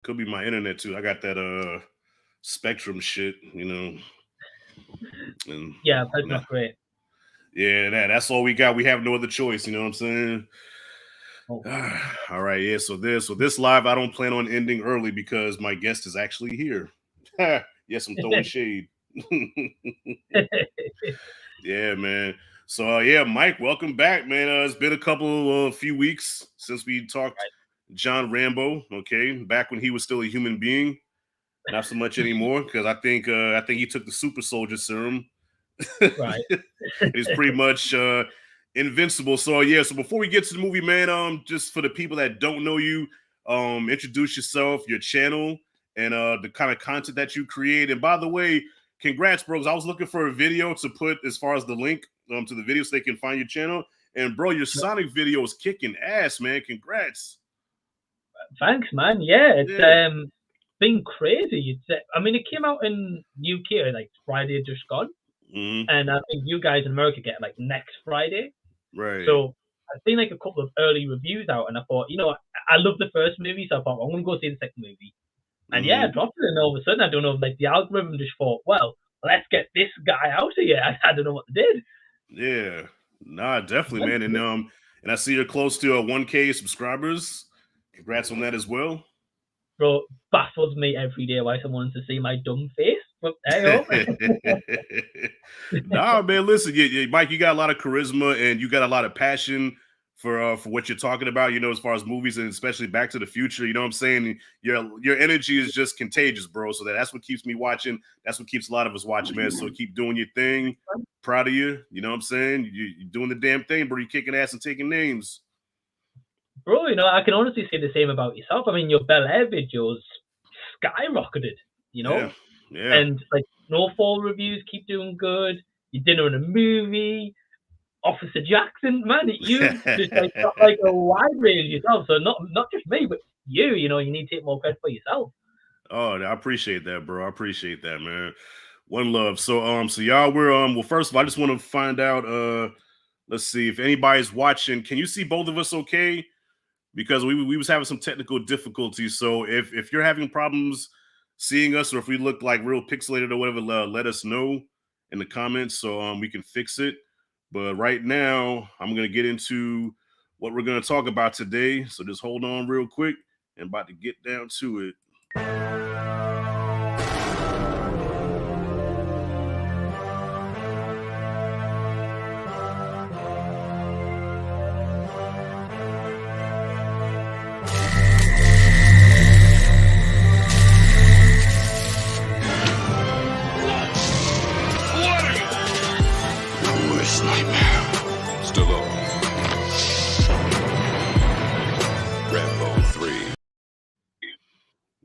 Could be my internet too. I got that Spectrum shit, and Yeah, that's nah, not great. yeah, that's all we got. We have no other choice. You know what I'm saying? Oh. All right, yeah. So this live, I don't plan on ending early because my guest is actually here. Yes, I'm throwing shade. Yeah, man. So yeah, Mike, welcome back, man. It's been a few weeks since we talked John Rambo. Okay, back when he was still a human being, not so much anymore because I think he took the super soldier serum. Right. He's pretty much invincible. So yeah, so before we get to the movie, man, just for the people that don't know you, introduce yourself, your channel, and the kind of content that you create. And by the way, congrats, bros. I was looking for a video to put as far as the link to the video so they can find your channel. And bro, your Sonic video is kicking ass, man. Congrats. Thanks, man. Yeah, it's Yeah. been crazy. I mean, it came out in UK like Friday just gone, and I think you guys in America get like next Friday. Right. So I've seen like a couple of early reviews out, and I thought, I love the first movie, so I thought I'm gonna go see the second movie. And yeah, I dropped it, and all of a sudden, I don't know, like the algorithm just thought, well, let's get this guy out of here. I don't know what they did. Yeah, nah, definitely, man. And I see you're close to 1K subscribers. Congrats on that as well. Bro, baffles me every day why someone wants to see my dumb face. But hey, Nah, man, listen, Mike, you got a lot of charisma and you got a lot of passion for what you're talking about, as far as movies and especially Back to the Future. You know what I'm saying? Your energy is just contagious, bro. So that's what keeps me watching. That's what keeps a lot of us watching, man. So keep doing your thing. Proud of you. You know what I'm saying? You're doing the damn thing, bro. You're kicking ass and taking names. Bro, I can honestly say the same about yourself. I mean, your Bel Air videos skyrocketed, Yeah. And like Snowfall reviews keep doing good. Your dinner in a movie, Officer Jackson, man, you've just like got like a wide range yourself. So not just me, but you. You need to take more credit for yourself. Oh, I appreciate that, bro. I appreciate that, man. One love. So y'all we're well, first of all, I just want to find out, let's see if anybody's watching. Can you see both of us okay? Because we was having some technical difficulties. So if you're having problems seeing us, or if we look like real pixelated or whatever, let us know in the comments so we can fix it. But right now, I'm gonna get into what we're gonna talk about today. So just hold on real quick and about to get down to it.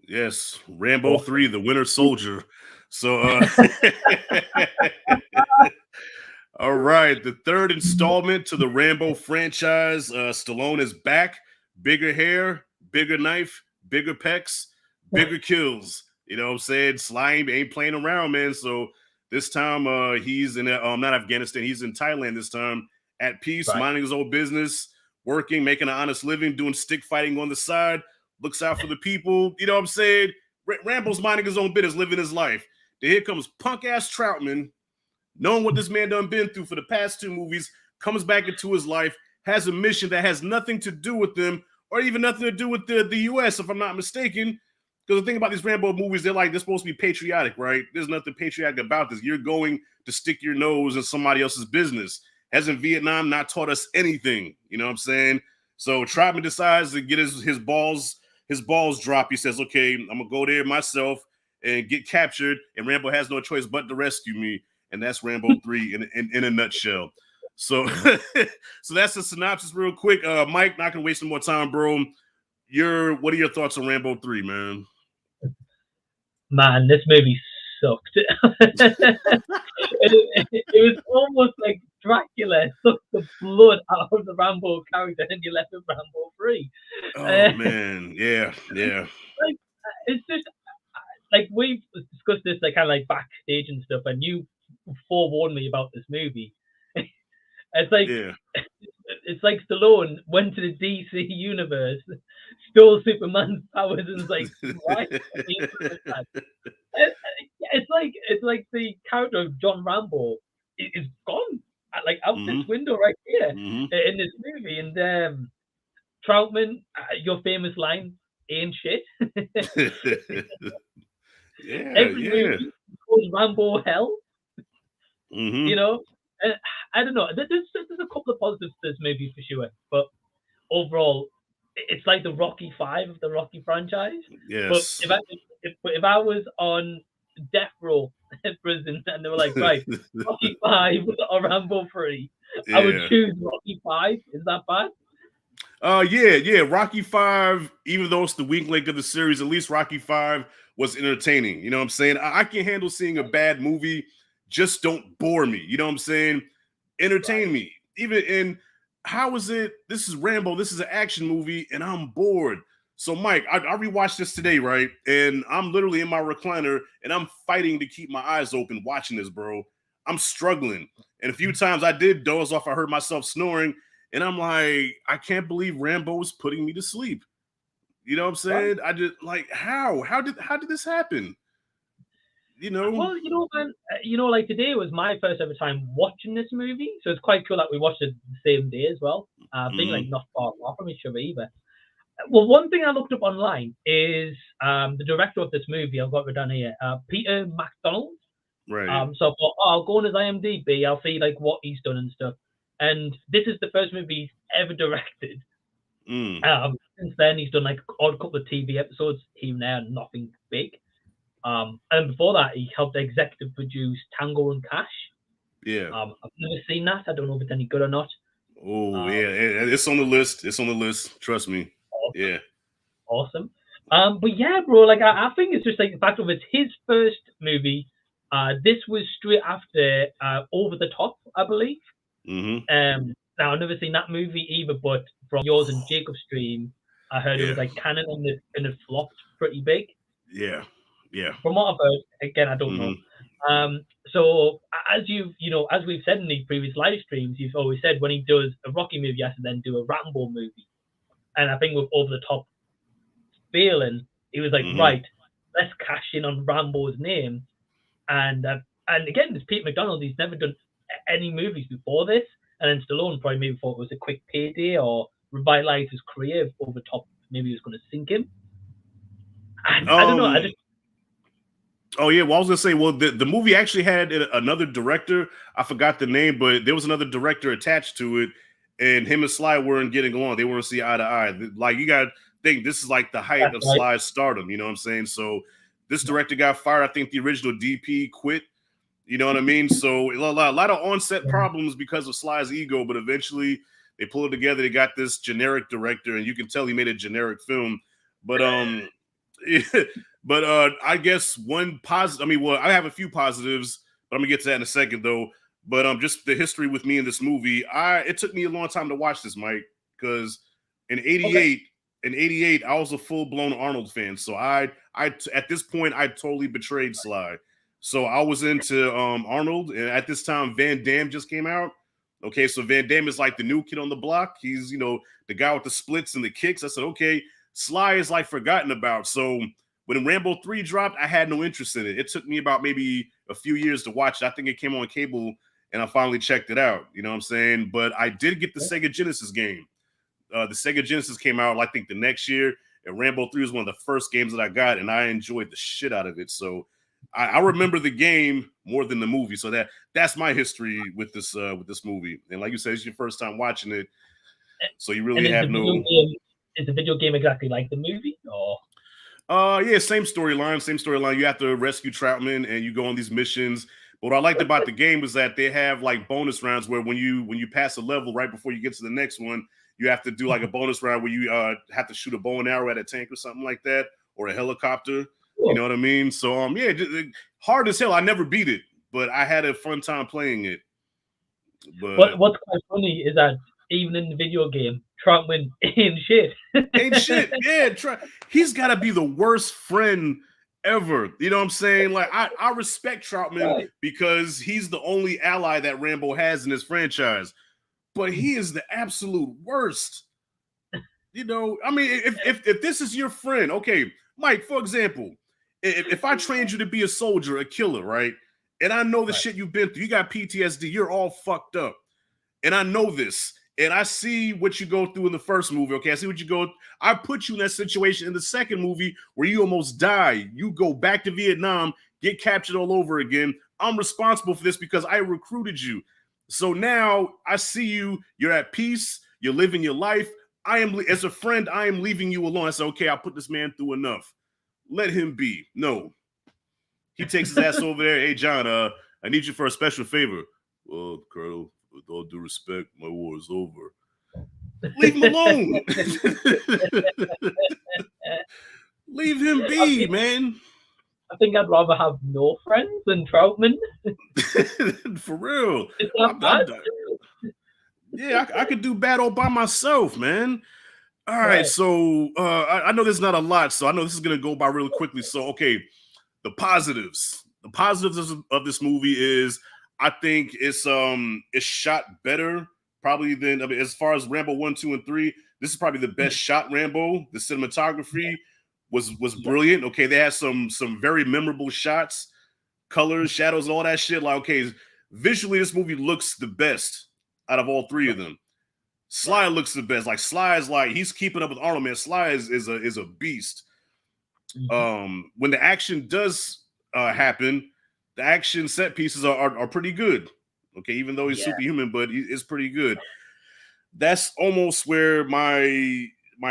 Yes, Rambo 3, the Winter Soldier. So, all right, the third installment to the Rambo franchise. Stallone is back. Bigger hair, bigger knife, bigger pecs, bigger kills. You know what I'm saying? Slime ain't playing around, man. So this time he's in not Afghanistan, he's in Thailand this time, at peace, minding his own business, working, making an honest living, doing stick fighting on the side, looks out for the people. You know what I'm saying? Rambo's minding his own business, living his life. Then here comes punk ass Troutman, knowing what this man done been through for the past two movies, comes back into his life, has a mission that has nothing to do with them, or even nothing to do with the US, if I'm not mistaken. Because the thing about these Rambo movies, they're supposed to be patriotic, right? There's nothing patriotic about this. You're going to stick your nose in somebody else's business. Hasn't Vietnam not taught us anything? You know what I'm saying? So Troutman decides to get his balls dropped. He says, okay, I'm gonna go there myself and get captured, and Rambo has no choice but to rescue me. And that's Rambo 3 in a nutshell. So so that's the synopsis real quick. Mike, not gonna waste some more time, bro. What are your thoughts on Rambo 3, man? Man, this movie sucked. it was almost like Dracula sucked the blood out of the Rambo character and you left with Rambo 3. Oh man, yeah. Like, it's just like we've discussed this like kind of like backstage and stuff, and you forewarned me about this movie. It's like Stallone went to the DC universe, stole Superman's powers and is like, why? It's like the character of John Rambo is gone, like out this Hmm. window right here Hmm. in this movie. And Troutman, your famous line ain't shit. Yeah, Every yeah. movie calls Rambo hell, you Hmm. know. And I don't know. There's a couple of positives to this movie for sure, but overall, it's like the Rocky Five of the Rocky franchise. But Yes. if I was on death row in prison and they were like, right, Rocky Five or Rambo 3, I would Yeah. choose Rocky Five. Is that bad? Yeah. Rocky Five, even though it's the weak link of the series, at least Rocky Five was entertaining. You know what I'm saying? I can handle seeing a bad movie, just don't bore me. You know what I'm saying? Entertain Right. me. Even in how is it? This is Rambo. This is an action movie, and I'm bored. So, Mike, I rewatched this today, right? And I'm literally in my recliner, and I'm fighting to keep my eyes open watching this, bro. I'm struggling, and a few times I did doze off. I heard myself snoring, and I'm like, I can't believe Rambo is putting me to sleep. You know what I'm Right. saying? I just like how did this happen? You know? Well, man, like today was my first ever time watching this movie, so it's quite cool that we watched it the same day as well. I think like Hmm. not far off from each other either. Well, one thing I looked up online is the director of this movie. I've got it down here, Peter MacDonald. Right. So I thought, oh, I'll go on his IMDb. I'll see like what he's done and stuff. And this is the first movie he's ever directed. Mm. Since then, he's done like odd couple of TV episodes here and there, nothing big. And before that, he helped executive produce Tango and Cash. Yeah. I've never seen that. I don't know if it's any good or not. Oh Um, yeah, it's on the list. It's on the list. Trust me. awesome, Yeah. awesome. But yeah, bro, like I think it's just like the fact of it's his first movie. This was straight after Over the Top, I believe. Hmm. Now I've never seen that movie either, but from yours and Jacob's stream, I heard it was Yeah. like canon and it flopped pretty big. Yeah. Yeah. From what I've heard, again, I don't know. Hmm. So as as we've said in these previous live streams, you've always said when he does a Rocky movie, he has to then do a Rambo movie. And I think with Over the Top failing, he was like, Hmm. right, let's cash in on Rambo's name. And again, this Pete McDonald, he's never done any movies before this. And then Stallone probably maybe thought it was a quick payday or revitalize his career. Over the Top maybe he was going to sink him. And I don't know. I Um. just Oh yeah. Well, I was gonna say. Well, the movie actually had another director. I forgot the name, but there was another director attached to it, and him and Sly weren't getting along. They weren't see eye to eye. Like you got to think this is like the height that's of right. Sly's stardom. You know what I'm saying? So this director got fired. I think the original DP quit. You know what I mean? So a lot of on-set Yeah. problems because of Sly's ego, but eventually they pulled it together. They got this generic director, and you can tell he made a generic film. But but I guess one positive. I mean, well, I have a few positives, but I'm gonna get to that in a second, though. But just the history with me in this movie, it took me a long time to watch this, Mike, because in Okay. '88, I was a full-blown Arnold fan. So I at this point, I totally betrayed Sly. So I was into Arnold, and at this time, Van Damme just came out. Okay, so Van Damme is like the new kid on the block. He's the guy with the splits and the kicks. I said, okay, Sly is like forgotten about. So when Rambo 3 dropped, I had no interest in it. It took me about maybe a few years to watch it. I think it came on cable, and I finally checked it out. You know what I'm saying? But I did get the Sega Genesis game. The Sega Genesis came out, I think, the next year, and Rambo 3 was one of the first games that I got, and I enjoyed the shit out of it. So I remember the game more than the movie. So that's my history with this movie. And like you said, it's your first time watching it, so you And really have no. is the video game exactly like the movie? Or Yeah, same storyline, same storyline. You have to rescue Troutman, and you go on these missions. But what I liked about the game was that they have like bonus rounds where when you pass a level right before you get to the next one, you have to do like a bonus round where you have to shoot a bow and arrow at a tank or something like that, or a helicopter. You cool. know what I mean? So yeah, hard as hell. I never beat it, but I had a fun time playing it. But What's quite funny is that even in the video game, Troutman ain't shit. ain't shit. Yeah, he's got to be the worst friend ever. You know what I'm saying? Like I respect Troutman Right. because he's the only ally that Rambo has in his franchise, but he is the absolute worst. I mean, if this is your friend, okay, Mike, for example, if I trained you to be a soldier, a killer, right? And I know the shit you've been through, you got PTSD, you're all fucked up. And I know this. And I see what you go through in the first movie, okay? I see what you go. I put you in that situation in the second movie where you almost die. You go back to Vietnam, get captured all over again. I'm responsible for this because I recruited you. So now I see you, you're at peace, you're living your life. As a friend, I am leaving you alone. I said, okay, I'll put this man through enough. Let him be. No. He takes his ass over there. Hey, John, I need you for a special favor. Well, Colonel, with all due respect, my war is over. Leave him alone. Leave him be, man. I think I'd rather have no friends than Troutman. For real. It's not bad. Yeah, I could do bad all by myself, man. All right, so I know there's not a lot, so I know this is gonna go by really quickly. So, okay, the positives. The positives of this movie is I think it's shot better, probably than as far as Rambo 1, 2, and 3. This is probably the best shot Rambo. The cinematography was brilliant. Okay, they had some very memorable shots, colors, shadows, all that shit. Like, okay, visually, this movie looks the best out of all three of them. Sly looks the best. Like Sly is like he's keeping up with Arnold, man. Sly is a beast. When the action does happen, the action set pieces are pretty good. Okay, even though he's superhuman, but it's pretty good. That's almost where my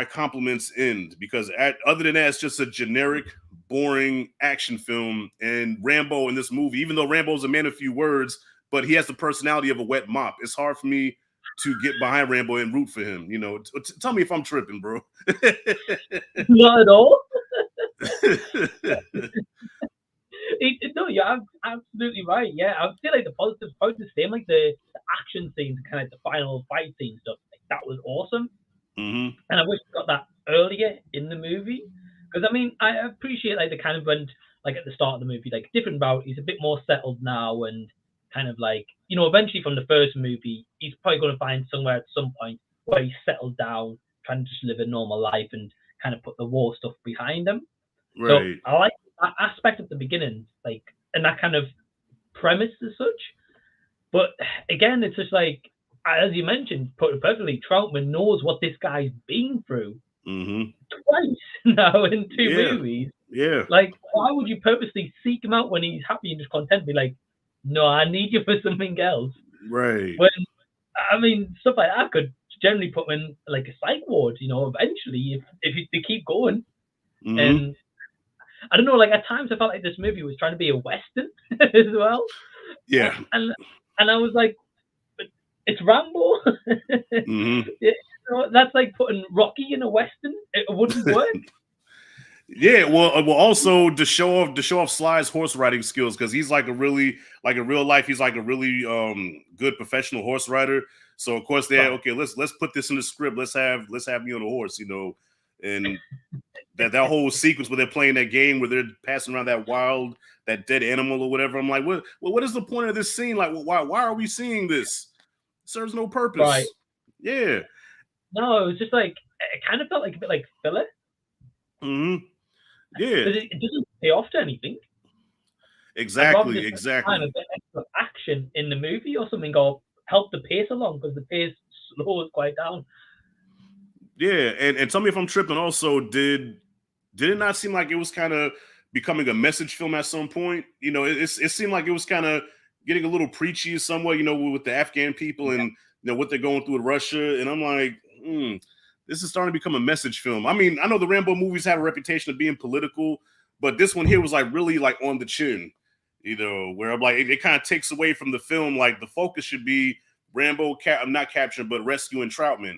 compliments end, because other than that, it's just a generic, boring action film. And Rambo in this movie, even though Rambo's a man of few words, but he has the personality of a wet mop. It's hard for me to get behind Rambo and root for him. Tell me if I'm tripping, bro. Not at all. No, you're absolutely right. Yeah, I would say like the positives probably the same, like the action scenes, kind of the final fight scene stuff. Like, that was awesome. And I wish we got that earlier in the movie, because I mean, I appreciate like the kind of went like at the start of the movie, like different route. He's a bit more settled now, and kind of like, eventually from the first movie, he's probably going to find somewhere at some point where he's settled down, trying to just live a normal life and kind of put the war stuff behind him. Right. So I like that aspect at the beginning, like, and that kind of premise as such. But again, it's just like, as you mentioned, put it perfectly, Troutman knows what this guy's been through twice now in two movies. Yeah. Like, why would you purposely seek him out when he's happy and just content? Be like, no, I need you for something else. Right. When, I mean, stuff like that could generally put him in like a psych ward, eventually, if they keep going. And I don't know, like at times I felt like this movie was trying to be a Western as well. Yeah. And I was like, but it's Rambo. That's like putting Rocky in a Western. It wouldn't work. Yeah, well, also to show off Sly's horse riding skills, because he's like a real life, he's like a really good professional horse rider. So of course okay, let's put this in the script. Let's have me on a horse, and that whole sequence where they're playing that game where they're passing around that dead animal or whatever. I'm like, what is the point of this scene? Like, why are we seeing this? It serves no purpose. Right. Yeah. No, it was just like, it kind of felt like a bit like filler. Yeah. It doesn't pay off to anything. Exactly. Kind of a bit extra action in the movie or something, or help the pace along, because the pace slows quite down. Yeah, and tell me if I'm tripping. Also, did it not seem like it was kind of becoming a message film at some point? It seemed like it was kind of getting a little preachy somewhat, with the Afghan people and what they're going through with Russia. And I'm like, this is starting to become a message film. I mean, I know the Rambo movies have a reputation of being political, but this one here was like really like on the chin, where I'm like, it kind of takes away from the film. Like the focus should be Rambo, not capturing, but rescuing Troutman.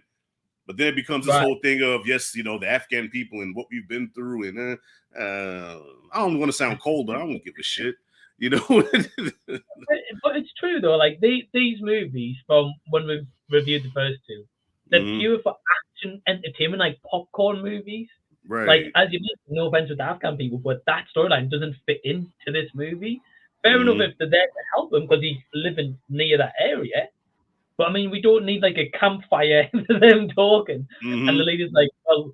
But then it becomes this whole thing of, yes, the Afghan people and what we've been through. And I don't want to sound cold, but I don't give a shit, But it's true, though. Like, these movies, from when we've reviewed the first two, they're fewer for action entertainment, like popcorn movies. Right. Like, as you mentioned, no offense with the Afghan people, but that storyline doesn't fit into this movie. Fair enough if they're there to help him because he's living near that area. But I mean, we don't need like a campfire for them talking. Mm-hmm. And the lady's like, well,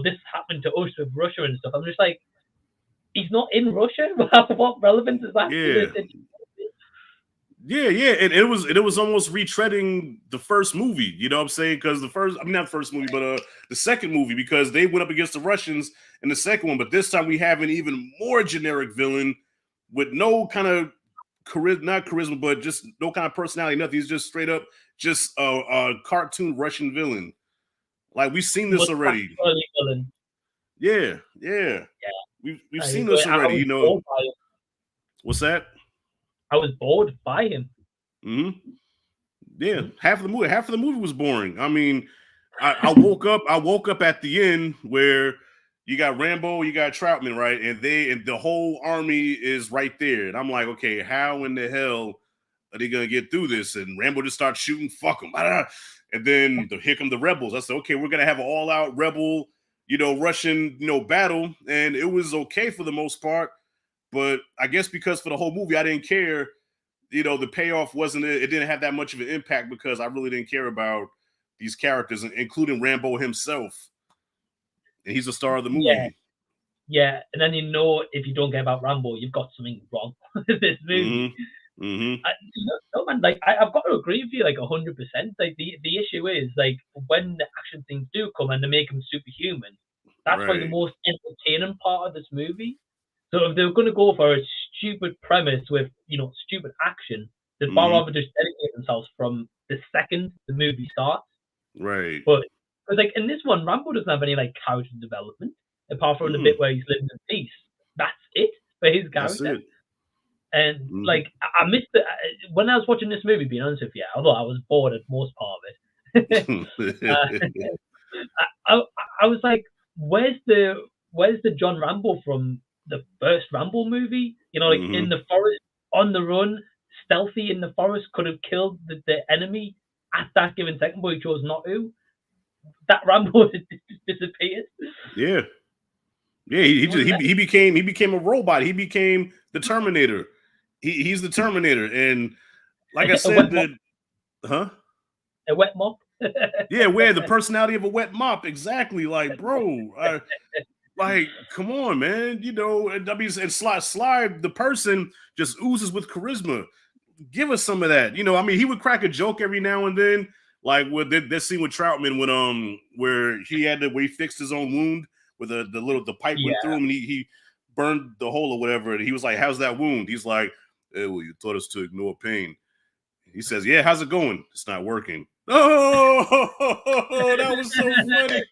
this happened to us with Russia and stuff. I'm just like, he's not in Russia. What relevance is that to the Yeah, and it was almost retreading the first movie, you know what I'm saying? Because not the first movie, but the second movie, because they went up against the Russians in the second one, but this time we have an even more generic villain with no kind of not charisma, but just no kind of personality, nothing. He's just straight up just a cartoon Russian villain. Like we've seen this already. villain? Yeah. We've seen this already, you know. What's that? I was bored by him. Mm-hmm. Yeah, half of the movie was boring. I mean, I woke up at the end where you got Rambo, you got Troutman, right? And the whole army is right there. And I'm like, okay, how in the hell are they gonna get through this? And Rambo just starts shooting, fuck them. And then here come the rebels. I said, okay, we're gonna have an all-out rebel, Russian, battle. And it was okay for the most part. But I guess because for the whole movie, I didn't care. The payoff it didn't have that much of an impact because I really didn't care about these characters, including Rambo himself. And he's the star of the movie. Yeah. And then if you don't care about Rambo, you've got something wrong with this movie. Mm-hmm. Man, like I've got to agree with you, like 100%. Like the issue is like when the action things do come and they make them superhuman, that's like the most entertaining part of this movie. So if they were going to go for a stupid premise with stupid action, they'd far rather just dedicate themselves from the second the movie starts. Right. But like in this one, Rambo doesn't have any like character development apart from the bit where he's living in peace. That's it for his character. And like I missed it when I was watching this movie. Being honest with you, although I was bored at most part of it, I was like, "Where's the John Rambo from the first Rambo movie? Like in the forest, on the run, stealthy in the forest, could have killed the enemy at that given second, but he chose not to. That Rambo disappeared. Yeah, he became a robot. He became the Terminator. He's the Terminator, and like I said, a wet mop. Yeah, where the personality of a wet mop, exactly. Like, bro, like, come on, man. I mean, and Sly, the person just oozes with charisma. Give us some of that. I mean, he would crack a joke every now and then, like with this scene with Troutman when where he fixed his own wound with the pipe went through him and he burned the hole or whatever. And he was like, "How's that wound?" He's like, "Hey, well, you taught us to ignore pain." He says, "Yeah, how's it going?" "It's not working." Oh, that was so funny.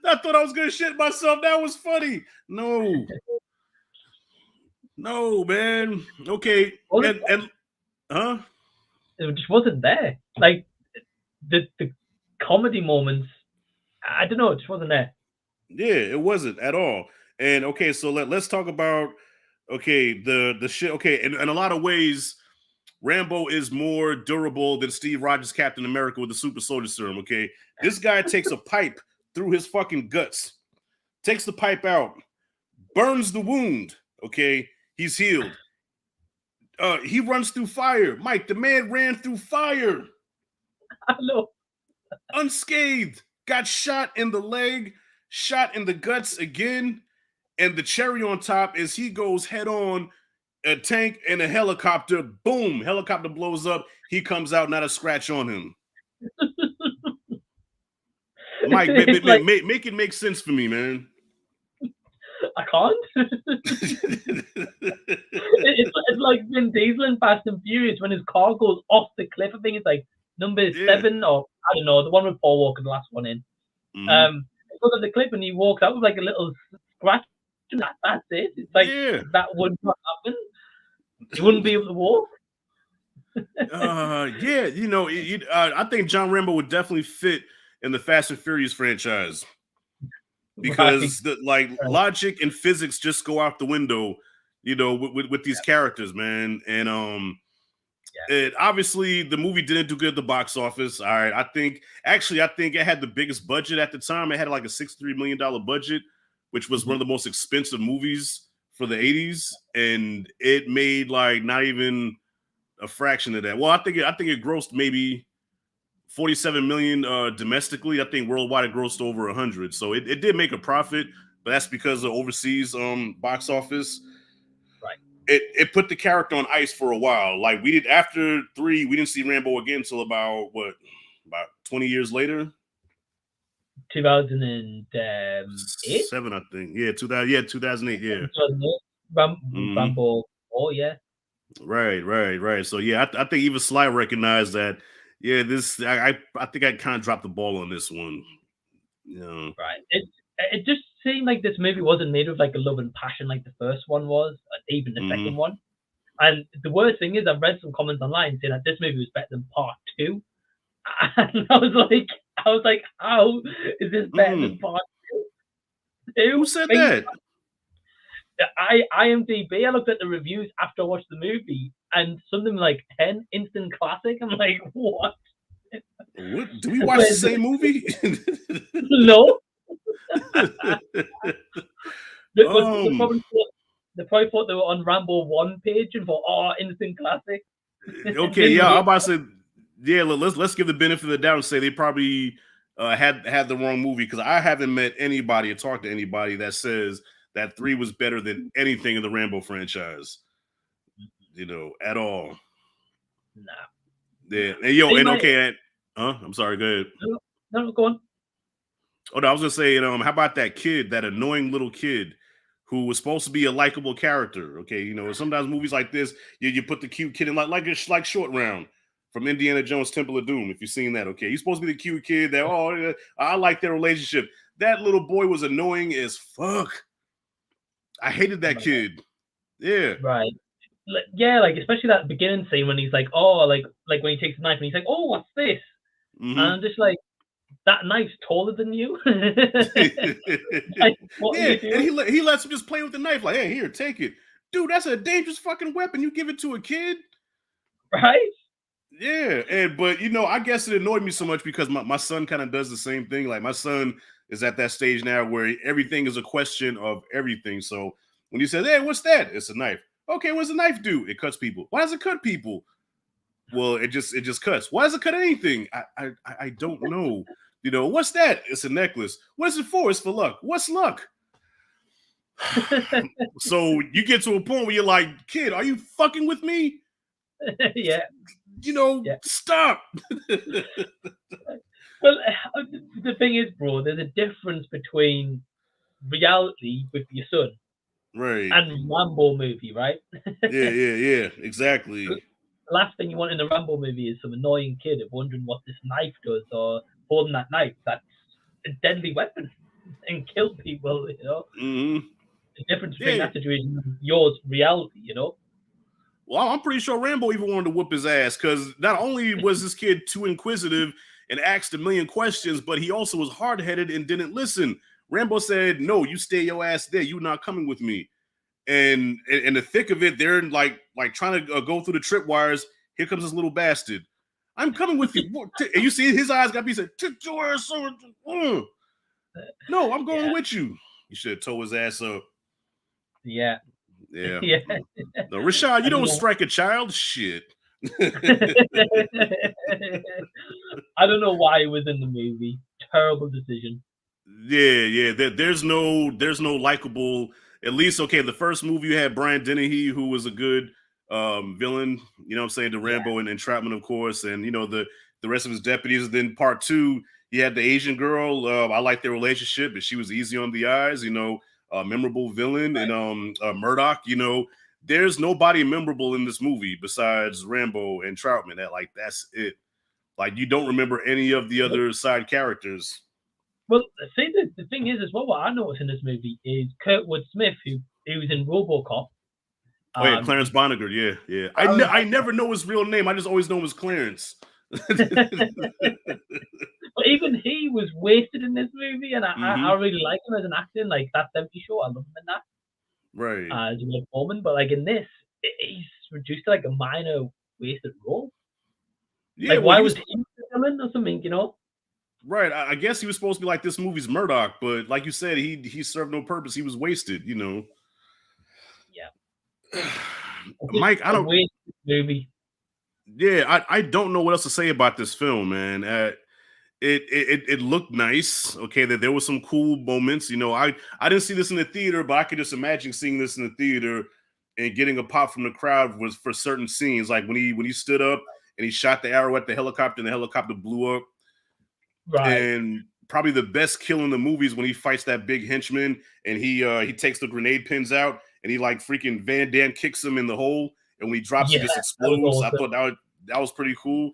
I thought I was gonna shit myself. That was funny. No, man. Okay, and it just wasn't there. Like the comedy moments, I don't know, it just wasn't there. Yeah, it wasn't at all. And okay, so let's talk about the shit. Okay, in a lot of ways, Rambo is more durable than Steve Rogers' Captain America with the super soldier serum. Okay, this guy takes a pipe through his fucking guts, takes the pipe out, burns the wound. Okay, he's healed. He runs through fire. Mike, the man ran through fire. I know. Unscathed. Got shot in the leg, shot in the guts again. And the cherry on top is he goes head on a tank and a helicopter. Boom, helicopter blows up. He comes out, not a scratch on him. Mike, make it make sense for me, man. I can't. it's like Vin Diesel in Fast and Furious when his car goes off the cliff. I think it's like number 7 or I don't know, the one with Paul Walker, the last one in. He goes off the cliff and he walks out with like a little scratch. And that's it. It's like that would not happen. You wouldn't be able to walk. I think John Rambo would definitely fit in the Fast and Furious franchise because logic and physics just go out the window, with these characters, man. And obviously the movie didn't do good at the box office. All right, I think it had the biggest budget at the time. It had like a $63 million budget, which was one of the most expensive movies for the 80s, and it made like not even a fraction of that. Well, I think it grossed maybe 47 million domestically. I think worldwide it grossed over 100. So it did make a profit, but that's because of overseas box office. Right. It put the character on ice for a while. Like we did after 3, we didn't see Rambo again until about 20 years later. 2008? 7, I think. Yeah, 2000. Yeah, 2008. Yeah. 2008. Rambo. Oh yeah. Right. So yeah, I think even Sly recognized that. Yeah, I think I kind of dropped the ball on this one. You know. Right. It just seemed like this movie wasn't made with like a love and passion like the first one was, even the second one. And the worst thing is, I've read some comments online saying that this movie was better than Part 2, and I was like, how is this better than Part 2? Who said that? IMDb. I looked at the reviews after I watched the movie, and something like 10 instant classic. I'm like, what? What? Do we watch the same movie? No. They probably thought they were on Rambo 1 page and thought, oh, instant classic. Okay, yeah, I'm about to say, yeah, let's give the benefit of the doubt and say they probably had the wrong movie, because I haven't met anybody or talked to anybody that says that 3 was better than anything in the Rambo franchise, at all. Nah. Yeah, and okay, I'm sorry, go ahead. No, go on. Oh no, I was gonna say, how about that kid, that annoying little kid who was supposed to be a likable character? Okay, sometimes movies like this, you put the cute kid in like Short Round from Indiana Jones Temple of Doom. If you've seen that, okay, he's supposed to be the cute kid that I like their relationship. That little boy was annoying as fuck. I hated that kid. Yeah. Right. Yeah, like especially that beginning scene when he's like, oh, like when he takes the knife and he's like, oh, what's this? And I'm just like, that knife's taller than you. Like, what are you doing? And he lets him just play with the knife, like, hey, here, take it. Dude, that's a dangerous fucking weapon. You give it to a kid? Right? Yeah. But I guess it annoyed me so much because my son kind of does the same thing. Like, my son is at that stage now where everything is a question of everything. So when he says, hey, what's that? It's a knife. Okay, what does a knife do? It cuts people. Why does it cut people? Well, it just cuts. Why does it cut anything? I don't know. What's that? It's a necklace. What is it for? It's for luck. What's luck? So you get to a point where you're like, kid, are you fucking with me? Yeah. Stop. Well, the thing is, bro, there's a difference between reality with your son, right, and Rambo movie, right? Yeah, exactly. The last thing you want in a Rambo movie is some annoying kid wondering what this knife does, or holding that knife that's a deadly weapon and kill people. The difference between that situation and yours reality. Well, I'm pretty sure Rambo even wanted to whoop his ass, because not only was this kid too inquisitive and asked a million questions, but he also was hard-headed and didn't listen. Rambo said, no, you stay your ass there. You're not coming with me. And in the thick of it, they're like trying to go through the tripwires. Here comes this little bastard. I'm coming with you. And you see his eyes got pieces. No, I'm going with you. You should have told his ass up. Yeah. No, Rashad, you don't strike a child. Shit. I don't know why it was in the movie. Terrible decision. Yeah. There's no likable. At least, okay, the first movie you had Brian Dennehy, who was a good villain. You know what I'm saying? The Rambo and entrapment, of course, and the rest of his deputies. And then part 2, you had the Asian girl. I like their relationship, but she was easy on the eyes. Memorable villain. Right. And Murdoch. There's nobody memorable in this movie besides Rambo and Troutman. That's it. Like, you don't remember any of the other side characters. Well, see, the thing is, as well, what I noticed in this movie is Kurtwood Smith, who was in RoboCop. Oh yeah, Clarence Bonniger. Yeah. I never know his real name. I just always know him as Clarence. But even he was wasted in this movie, and I really like him as an actor. Like, That 70 Show, I love him in that. Right. As a Foreman, but like in this, he's reduced to like a minor wasted role. Yeah. Like, why was he the villain or something? Right. I guess he was supposed to be like this movie's Murdoch, but like you said, he served no purpose. He was wasted. Yeah. Mike, I don't. Movie. Yeah, I don't know what else to say about this film, man. It looked nice. Okay, that there were some cool moments. I didn't see this in the theater, but I could just imagine seeing this in the theater and getting a pop from the crowd was for certain scenes, like when he stood up and he shot the arrow at the helicopter and the helicopter blew up. Right. And probably the best kill in the movie is when he fights that big henchman and he takes the grenade pins out and he like freaking Van Damme kicks him in the hole, and when he drops it Yeah, just that was explodes. I awesome. thought that was pretty cool.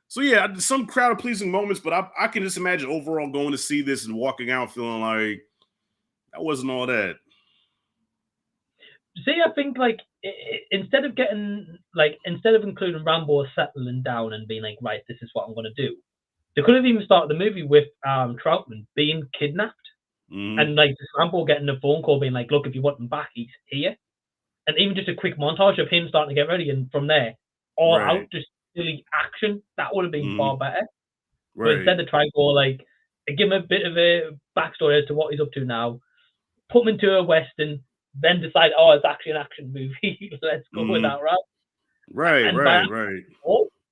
So yeah, some crowd pleasing moments, but I can just imagine overall going to see this and walking out feeling like that wasn't all that. See, I think like instead of including Rambo settling down and being like, right, this is what I'm gonna do, they could have even started the movie with Troutman being kidnapped Hmm. and like Rambo getting a phone call being like, look, if you want him back, he's here, and even just a quick montage of him starting to get ready, and from there, all Right. out just silly action. That would have been Hmm. far better. But Right. instead, they try to go like give him a bit of a backstory as to what he's up to now, put him into a western, then decide, oh, it's actually an action movie. Let's go with Hmm. that route. Right. And by Right. acting, Right.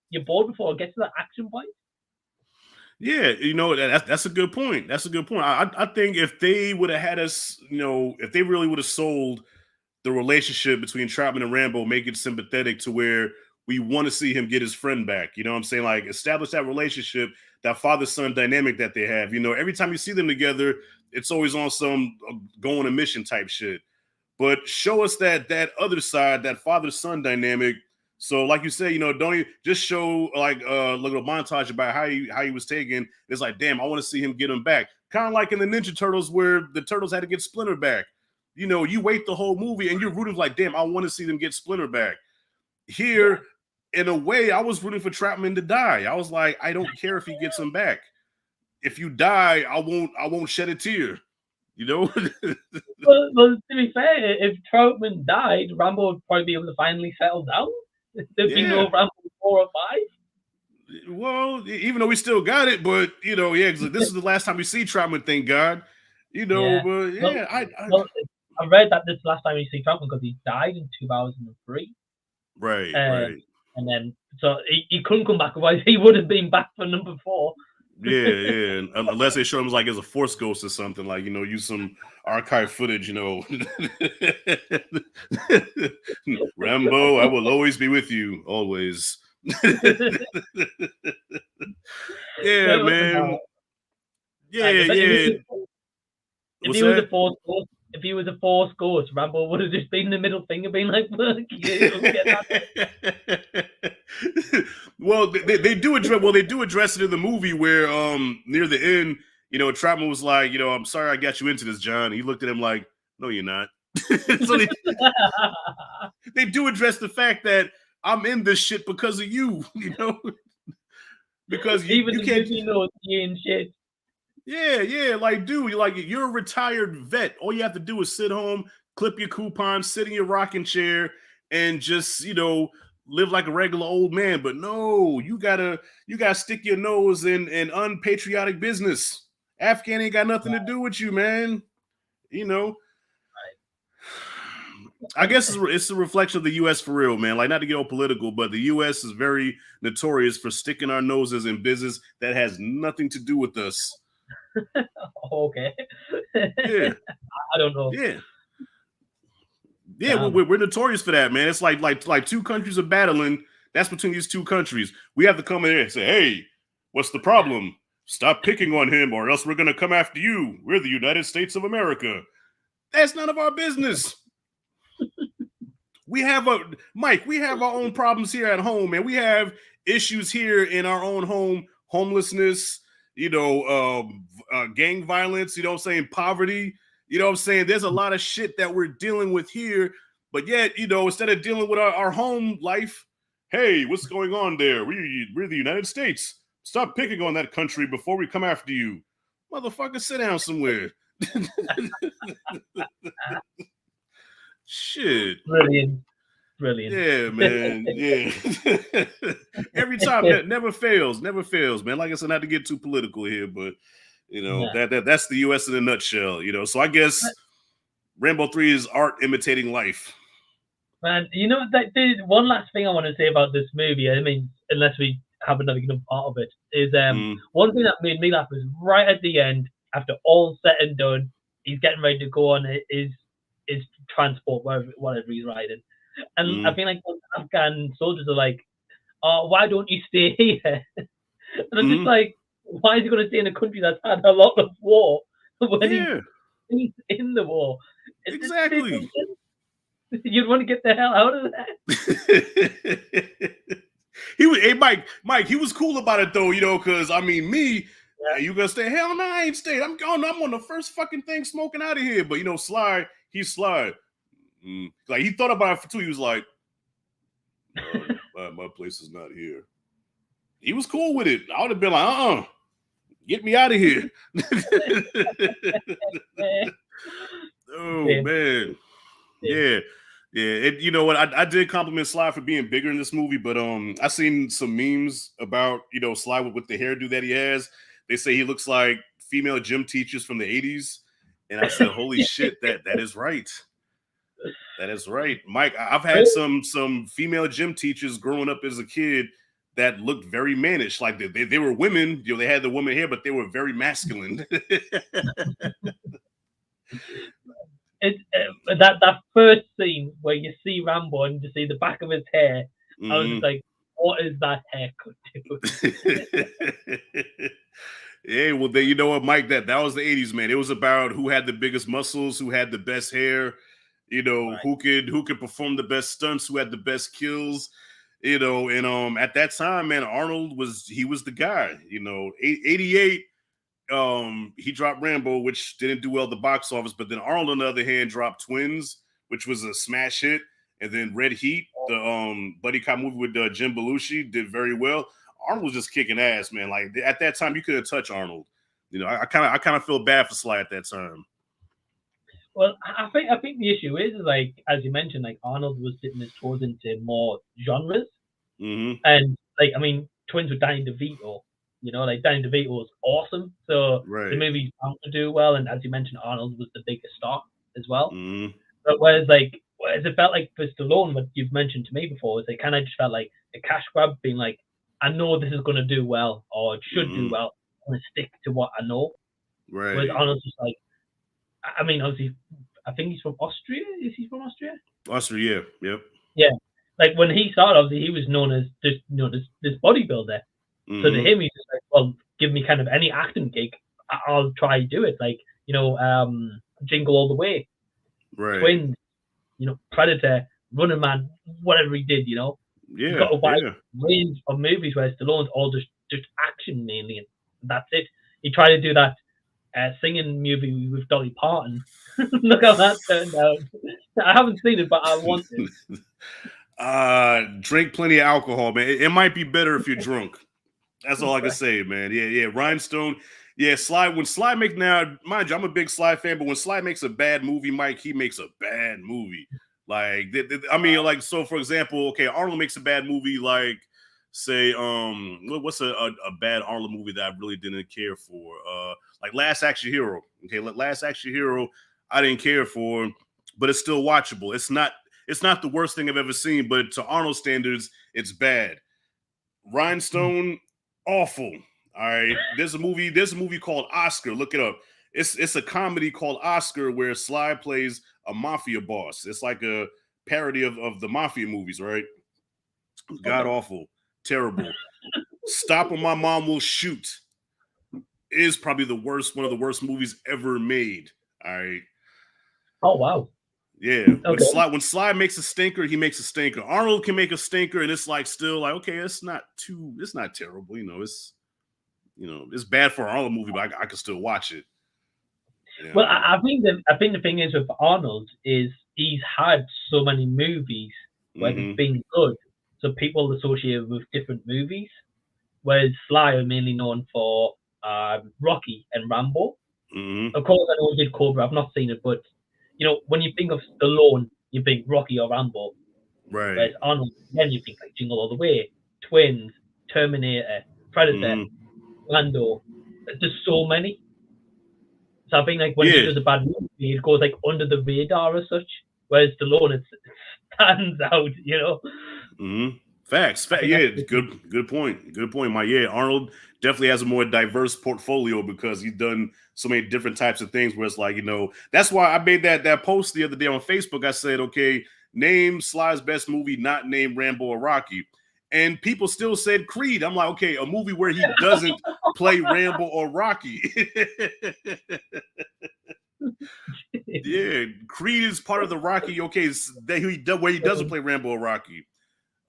you're bored before it gets to that action point. Yeah, that's a good point. That's a good point. I think if they would have had us, if they really would have sold the relationship between Troutman and Rambo, make it sympathetic to where we want to see him get his friend back. You know what I'm saying? Like establish that relationship, that father son dynamic that they have. Every time you see them together, it's always on some go on a mission type shit. But show us that other side, that father son dynamic. So, like you say, don't even just show like look at a montage about how he was taken. It's like, damn, I want to see him get him back. Kind of like in the Ninja Turtles, where the turtles had to get Splinter back. You wait the whole movie and you're rooting like, damn, I want to see them get Splinter back. Yeah. Here, in a way, I was rooting for Trapman to die. I was like, I don't care if he gets him back. If you die, I won't shed a tear. You know? Well, to be fair, if Troutman died, Rambo would probably be able to finally settle down. There'd be Yeah. no Rambo 4 or 5. Well, even though we still got it, but yeah, 'cause this is the last time we see Troutman, thank God. Yeah. But Well, yeah, I well, I read that this last time you see Troutman because he died in 2003. right, Uh, right. and then so he couldn't come back, otherwise he would have been back for number 4. Yeah, yeah. Unless they show him like as a force ghost or something, like use some archive footage. Rambo, I will always be with you, always. Yeah, No, man. Yeah, like yeah. if What's he was that? a force ghost, if he was a force ghost, Rambo would have just been the middle finger, being like, "Look, you don't get that." Well, they do address it in the movie where near the end, Trapman was like, I'm sorry I got you into this, John. And he looked at him like, no, you're not. So they do address the fact that I'm in this shit because of you, because you Even you the can't. movie knows he ain't shit. Yeah, yeah, like, dude, you're a retired vet. All you have to do is sit home, clip your coupon, sit in your rocking chair, and just live like a regular old man. But no, you gotta stick your nose in unpatriotic business. Afghan ain't got nothing to do with you, man. You know. I guess it's a reflection of the U.S. for real, man. Like, not to get all political, but the U.S. is very notorious for sticking our noses in business that has nothing to do with us. Okay. Yeah, I don't know. yeah. Yeah, Damn. we're notorious for that, man. It's like two countries are battling. That's between these two countries. We have to come in here and say, "Hey, what's the problem? Stop picking on him, or else we're gonna come after you. We're the United States of America." That's none of our business. We have Mike. We have our own problems here at home, and we have issues here in our own home: homelessness, gang violence. You know what I'm saying? Poverty. You know what I'm saying? There's a lot of shit that we're dealing with here, but yet, instead of dealing with our home life, hey, what's going on there? We're the United States. Stop picking on that country before we come after you, motherfucker. Sit down somewhere. Shit. Brilliant. Brilliant. Yeah, man. Yeah. Every time that never fails, man. Like I said, not to get too political here, but Yeah. that's the US in a nutshell. So I guess Rambo 3 is art imitating life. Man, you know that one last thing I want to say about this movie. I mean, unless we have another part of it, is one thing that made me laugh was right at the end, after all said and done, he's getting ready to go on his transport, whatever he's riding, and I feel like Afghan soldiers are like, "Oh, why don't you stay here?" And I'm just like, "Why is he going to stay in a country that's had a lot of war when he's in the war?" Exactly. You'd want to get the hell out of that. He was, hey Mike, he was cool about it though, because I mean, me, you gonna stay? Hell no, I ain't staying. I'm going. I'm on the first fucking thing smoking out of here. But Sly, he's Sly. Like he thought about it for 2. He was like, my place is not here. He was cool with it. I would have been like, get me out of here. Oh man, yeah. You know what? I did compliment Sly for being bigger in this movie, but I seen some memes about Sly with the hairdo that he has. They say he looks like female gym teachers from the 80s, and I said, "Holy shit, that is right. That is right, Mike." I've had some female gym teachers growing up as a kid that looked very mannish, like they were women. They had the woman hair, but they were very masculine. That first scene where you see Rambo and you see the back of his hair, I was just like, what is that haircut to? Yeah, well, you know what, Mike? That was the 80s, man. It was about who had the biggest muscles, who had the best hair, right. who could perform the best stunts, who had the best kills, and at that time, man, Arnold was the guy. 88. He dropped Rambo, which didn't do well at the box office, but then Arnold, on the other hand, dropped Twins, which was a smash hit, and then Red Heat, the buddy cop movie with Jim Belushi, did very well. Arnold was just kicking ass, man. Like at that time, you couldn't touch Arnold. I kind of feel bad for Sly at that time. Well, I think the issue is like, as you mentioned, like Arnold was dipping his toes into more genres, and like I mean, Twins with Danny DeVito. Like Danny DeVito was awesome, so the movie's bound to do well. And as you mentioned, Arnold was the biggest star as well. But whereas it felt like for Stallone, what you've mentioned to me before, is it kind of just felt like a cash grab, being like, I know this is going to do well, or it should do well. I'm going to stick to what I know. Right. Whereas Arnold's just like, I mean, obviously, I think he's from Austria. Is he from Austria? Austria, yeah. Yep. Yeah. Like when he started, obviously, he was known as just this bodybuilder. So to him, he's just like, well, give me kind of any acting gig, I'll try to do it. Like, Jingle All the Way, right. Twins, Predator, Running Man, whatever he did, Yeah. He's got a wide range of movies where Stallone's all just action mainly, and that's it. He tried to do that singing movie with Dolly Parton. Look how that turned out. I haven't seen it, but I want it. Drink plenty of alcohol, man. It might be better if you're drunk. That's all I can say, man. Yeah. Rhinestone. Yeah, Sly. When Sly makes, now, mind you, I'm a big Sly fan, but when Sly makes a bad movie, Mike, he makes a bad movie. Like, I mean, like, so for example, okay, Arnold makes a bad movie, like, say, what's a bad Arnold movie that I really didn't care for? Like Last Action Hero. Okay, Last Action Hero, I didn't care for, but it's still watchable. It's not the worst thing I've ever seen, but to Arnold standards, it's bad. Rhinestone, awful. All right. There's a movie called Oscar. Look it up. It's a comedy called Oscar where Sly plays a mafia boss. It's like a parody of the mafia movies, right? God awful. Terrible. Stop When My Mom Will Shoot is probably one of the worst movies ever made. All right. Oh wow. Yeah. Okay. When Sly makes a stinker, he makes a stinker. Arnold can make a stinker, and it's like still like, okay, it's not terrible. It's bad for an Arnold movie, but I can still watch it. Yeah. Well, I think the thing is with Arnold is he's had so many movies where they've been good, so people associate with different movies. Whereas Sly are mainly known for Rocky and Rambo. Of course, I know he did Cobra. I've not seen it, but when you think of Stallone, you think Rocky or Rambo. Right. Whereas Arnold, then you think like Jingle All the Way, Twins, Terminator, Predator, Lando. There's so many. So I think like when he does a bad movie, it goes like under the radar as such. whereas Stallone it stands out. You know. Mm-hmm. Facts. I think Yeah, that's good point. Good point. Arnold definitely has a more diverse portfolio because he's done so many different types of things. Where it's like, that's why I made that post the other day on Facebook. I said, okay, name Sly's best movie, not name Rambo or Rocky, and people still said Creed. I'm like, okay, a movie where he doesn't play Rambo or Rocky. Yeah, Creed is part of the Rocky. Okay, where he doesn't play Rambo or Rocky.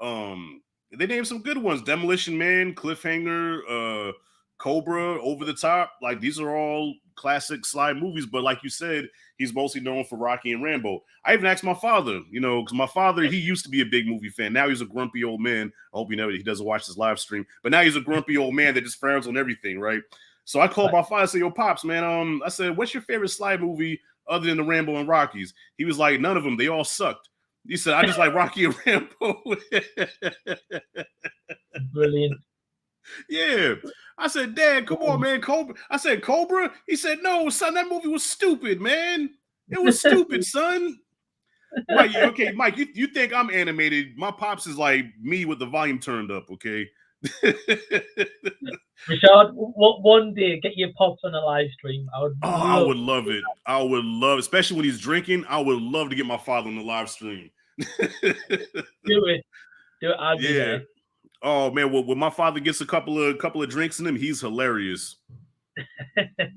They named some good ones: Demolition Man, Cliffhanger, Cobra, Over the Top. Like these are all classic Sly movies. But like you said, he's mostly known for Rocky and Rambo. I even asked my father, because my father, he used to be a big movie fan. Now he's a grumpy old man. I hope he doesn't watch this live stream. But now he's a grumpy old man that just frowns on everything, right? So I called my father and said, "Yo, Pops, man, I said, what's your favorite Sly movie other than the Rambo and Rockies?" He was like, "None of them. They all sucked." He said, "I just like Rocky and Rambo." Brilliant. Yeah. I said, "Dad, come on, man. Cobra." I said, "Cobra?" He said, "No, son, that movie was stupid, man. It was stupid, son." Mike, okay, Mike, you think I'm animated. My pops is like me with the volume turned up, okay? Rashad, one day get your pops on a live stream. I would love it. I would love, especially when he's drinking. I would love to get my father on the live stream. Do it. I'll be there. Oh man, when my father gets a couple of drinks in him, he's hilarious.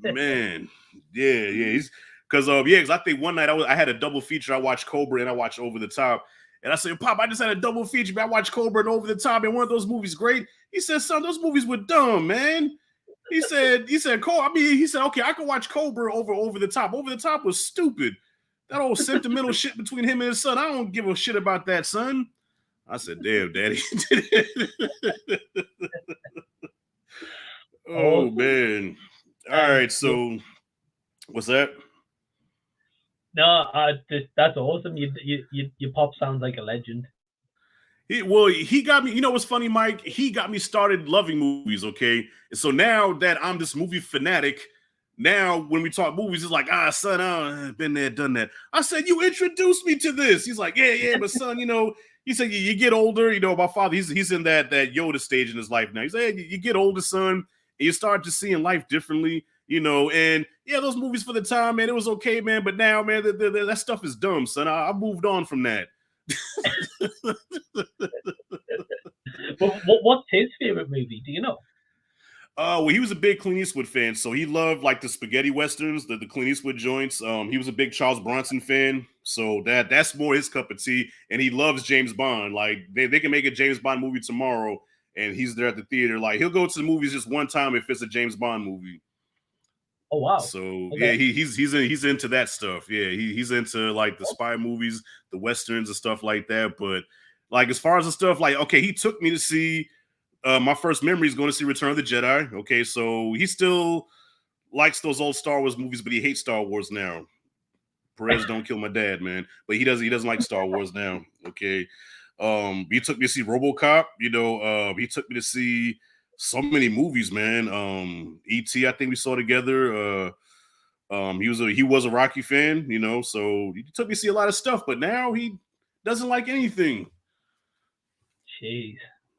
Man, yeah, he's because I think one night I had a double feature. I watched Cobra and I watched Over the Top. And I said, "Pop, I just had a double feature, man. I watched Cobra and Over the Top, and one of those movies great." He said, "Son, those movies were dumb, man." He said, he said, "Okay, I can watch Cobra over the Top. Over the Top was stupid. That old sentimental shit between him and his son. I don't give a shit about that, son." I said, "Damn, Daddy." Oh man. All right, so what's that? No, that's awesome. Your pop sounds like a legend. He got me. You know what's funny, Mike? He got me started loving movies. Okay, and so now that I'm this movie fanatic, now when we talk movies, it's like, son, I've been there, done that. I said, "You introduced me to this." He's like, "Yeah, but son, he said you get older. My father, he's in that Yoda stage in his life now. He said, "Hey, you get older, son, and you start just seeing life differently." And yeah, those movies for the time, man, it was okay, man. But now, man, that stuff is dumb, son. I moved on from that. But what's his favorite movie? Do you know? Well, he was a big Clint Eastwood fan, so he loved like the spaghetti westerns, the Clint Eastwood joints. He was a big Charles Bronson fan, so that's more his cup of tea. And he loves James Bond. Like they can make a James Bond movie tomorrow, and he's there at the theater. Like he'll go to the movies just one time if it's a James Bond movie. Oh wow! So okay. Yeah, he's into that stuff. Yeah, he's into like the spy movies, the westerns and stuff like that. But like as far as the stuff, like okay, he took me to see. My first memory is going to see Return of the Jedi. Okay, so he still likes those old Star Wars movies, but he hates Star Wars now. Perez, don't kill my dad, man. But he doesn't like Star Wars now. Okay. He took me to see RoboCop. He took me to see so many movies, man. E.T. I think we saw together. He was a Rocky fan, so he took me to see a lot of stuff, but now he doesn't like anything. Jeez.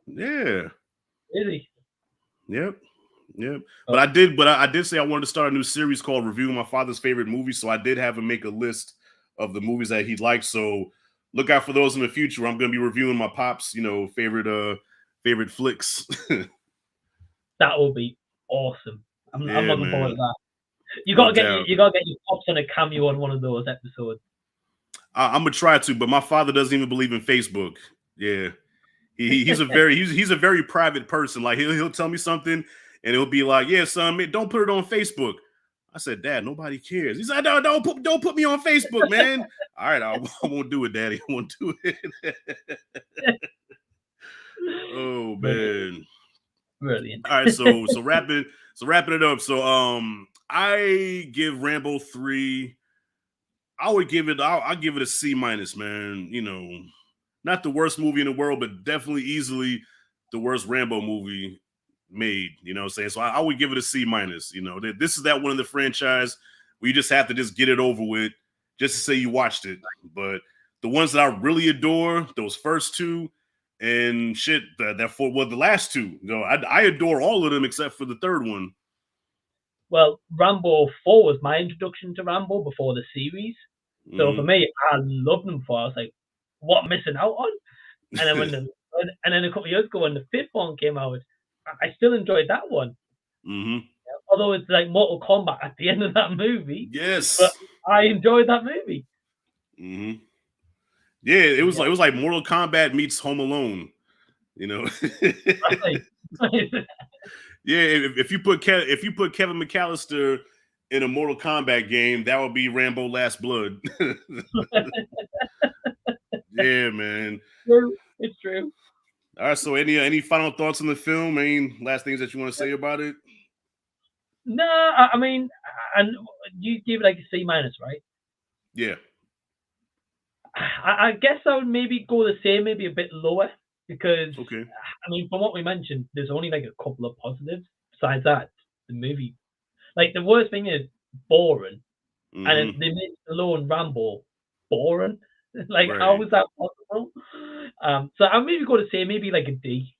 Yeah. Really? Yep. But I did say I wanted to start a new series called Reviewing My Father's Favorite Movies. So I did have him make a list of the movies that he liked. So look out for those in the future. I'm going to be reviewing my pops, favorite flicks. That will be awesome. I'm looking forward to that. You No gotta get your pops on a cameo on one of those episodes. I'm gonna try to, but my father doesn't even believe in Facebook. Yeah. He's a very private person. Like he'll tell me something and it'll be like, "Yeah, son, man, don't put it on Facebook." I said, "Dad, nobody cares." He said, "No, don't put me on Facebook, man." All right, I won't do it, Daddy. I won't do it. Oh man. Brilliant. All right, so wrapping it up. So I give Rambo 3. I'll give it a C-, man. Not the worst movie in the world, but definitely easily the worst Rambo movie made. You know what I'm saying? So I would give it a C-. This is that one of the franchise where you just have to just get it over with just to say you watched it. But the ones that I really adore, those first two, and shit the last two. You know, I adore all of them except for the third one. Well, Rambo 4 was my introduction to Rambo before the series. So for me, I loved them before. I was like, what am I missing out on? And then and then a couple of years ago when the fifth one came out, I still enjoyed that one. Although it's like Mortal Kombat at the end of that movie. Yes. But I enjoyed that movie. Yeah, it was like Mortal Kombat meets Home Alone. You know. Yeah, if you put Kevin McAllister in a Mortal Kombat game, that would be Rambo Last Blood. Yeah, man. It's true. All right, so any final thoughts on the film? Any last things that you want to say about it? No, I mean, and you give it like a C-, right? Yeah. I guess I would maybe go the same, maybe a bit lower, because I mean, from what we mentioned, there's only like a couple of positives. Besides that, the movie, like the worst thing is boring, and they made Stallone Rambo boring. Like, how was that possible? So I'm maybe going to say maybe like a D.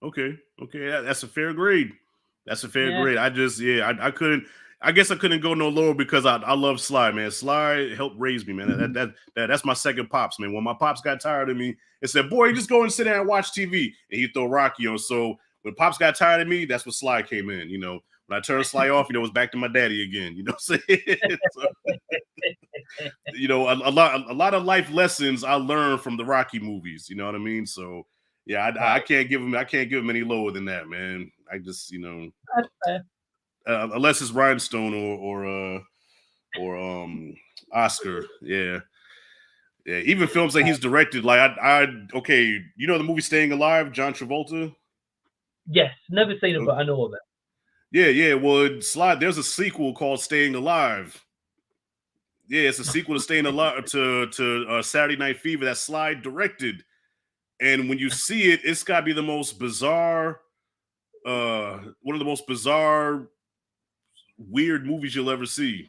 Okay, that's a fair grade. That's a fair grade. I just I couldn't. I guess I couldn't go no lower because I love Sly, man. Sly helped raise me, man. That's my second pops, man. When my pops got tired of me, it said, "Boy, you just go and sit down and watch TV," and he throw Rocky on. So when pops got tired of me, that's when Sly came in. You know, when I turned Sly off, you know, it was back to my daddy again. You know what I'm saying? So, you know, a lot of life lessons I learned from the Rocky movies. You know what I mean? So yeah, I can't give him any lower than that, man. I just, you know. That's fair. Unless it's Rhinestone or Oscar, yeah. Even films that he's directed, like okay, you know the movie Staying Alive, John Travolta. Yes, never seen it, but I know of it. Yeah. Well, there's a sequel called Staying Alive. Yeah, it's a sequel to Staying Alive to Saturday Night Fever that Sly directed, and when you see it, it's got to be the most bizarre, one of the most bizarre, weird movies you'll ever see.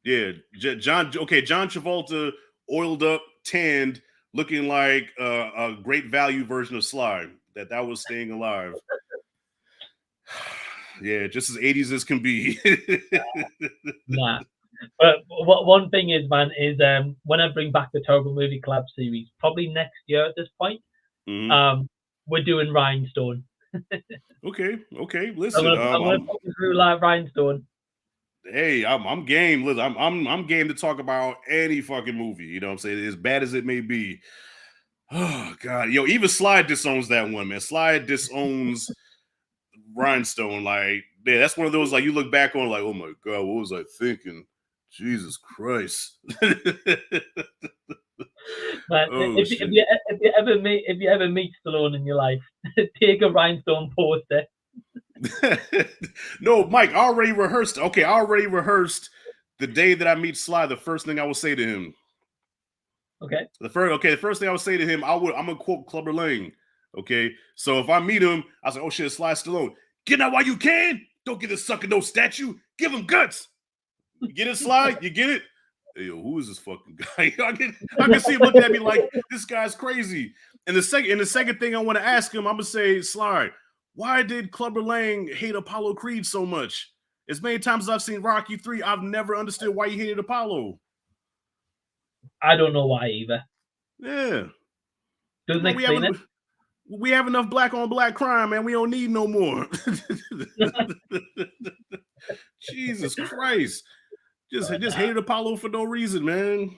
Yeah, John Travolta, oiled up, tanned, looking like a great value version of Sly. That was Staying Alive. Yeah, just as 80s as can be. Nah. But one thing is, man, is when I bring back the Terrible Movie Collab series, probably next year at this point, we're doing Rhinestone. Okay. Listen, I'm gonna put you through live Rhinestone. Hey, I'm game. Listen, I'm game to talk about any fucking movie. You know what I'm saying? As bad as it may be. Oh God, yo, even Sly disowns that one, man. Sly disowns Rhinestone. Like, yeah, that's one of those like you look back on, like, oh my God, what was I thinking? Jesus Christ. Man, if you ever meet Stallone in your life, take a Rhinestone poster. No, Mike, I already rehearsed. Okay, I already rehearsed the day that I meet Sly. The first thing I will say to him. Okay. The first thing I would say to him, I'm gonna quote Clubber Lang. Okay, so if I meet him, I say, "Oh shit, Sly Stallone, get out while you can. Don't get this sucker no statue. Give him guts. You get it, Sly? You get it? Hey, yo, who is this fucking guy? I can see him looking at me like this guy's crazy." And the second thing I want to ask him, I'm gonna say, Sly, why did Clubber Lang hate Apollo Creed so much? As many times as I've seen Rocky 3, I've never understood why he hated Apollo. I don't know why either. Yeah. Doesn't explain it. We have enough black on black crime, man. We don't need no more. Jesus Christ. Just hated Apollo for no reason, man.